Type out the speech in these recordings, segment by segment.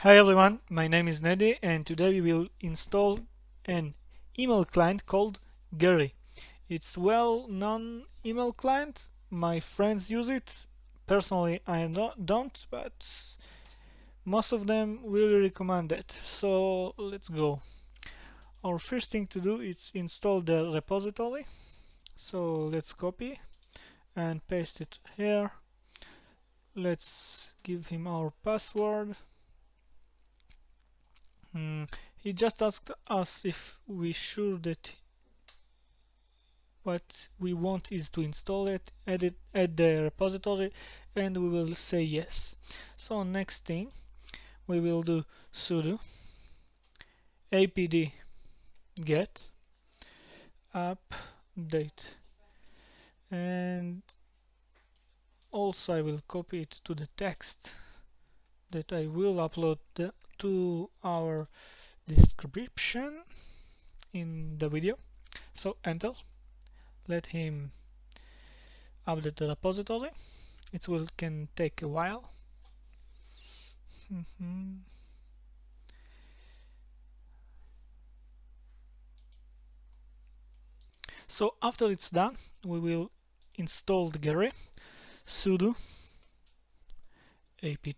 Hi everyone, my name is Nedi and today we will install an email client called Gary. It's well-known email client. My friends use it. Personally, I don't, but most of them will recommend it. So let's go. Our first thing to do is install the repository. So let's copy and paste it here. Let's give him our password. He just asked us if we sure that what we want is to install it, add the repository, and we will say yes. So next thing we will do sudo apd get update, and also I will copy it to the text that I will upload to our description in the video. So enter, let him update the repository. It can take a while. So after it's done, we will install the Gary. Sudo apt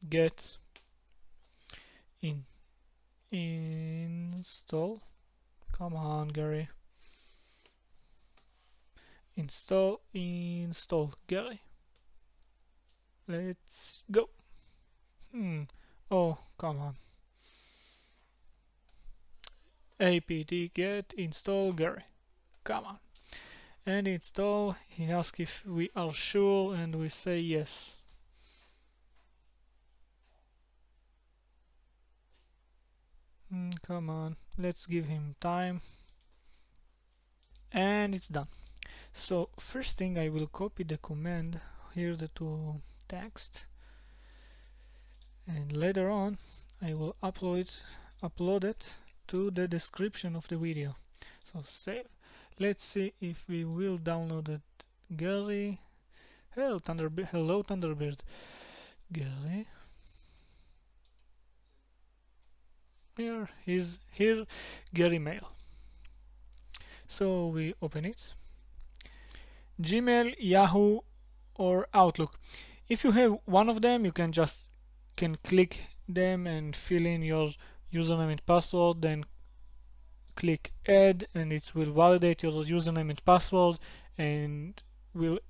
get install. Come on, Gary. Install Gary. Let's go. Oh, come on. Apt get install Gary. Come on. And install. He asks if we are sure, and we say yes. Come on, let's give him time. And it's done. So first thing, I will copy the command here to text, and later on I will upload it to the description of the video. So save. Let's see if we will download it. Gary. Hello Thunderbird. Gary. Here Gary mail. So we open it. Gmail, Yahoo, or Outlook. If you have one of them, you can click them and fill in your username and password, then click add, and it will validate your username and password and will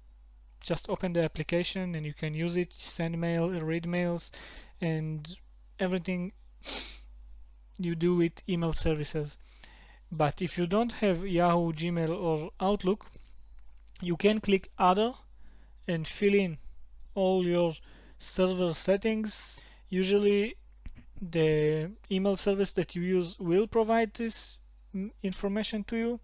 just open the application, and you can use it, send mail, read mails, and everything you do with email services. But if you don't have Yahoo, Gmail, or Outlook, you can click other and fill in all your server settings. Usually the email service that you use will provide this information to you,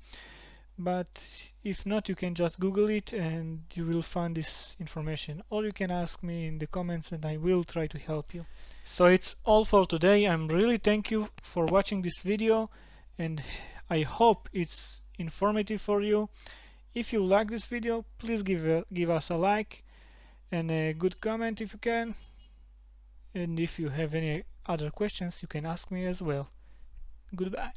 but if not, you can just Google it and you will find this information, or you can ask me in the comments and I will try to help you. So it's all for today. I'm really thank you for watching this video, and I hope it's informative for you. If you like this video, please give us a like and a good comment if you can, and if you have any other questions, you can ask me as well. Goodbye.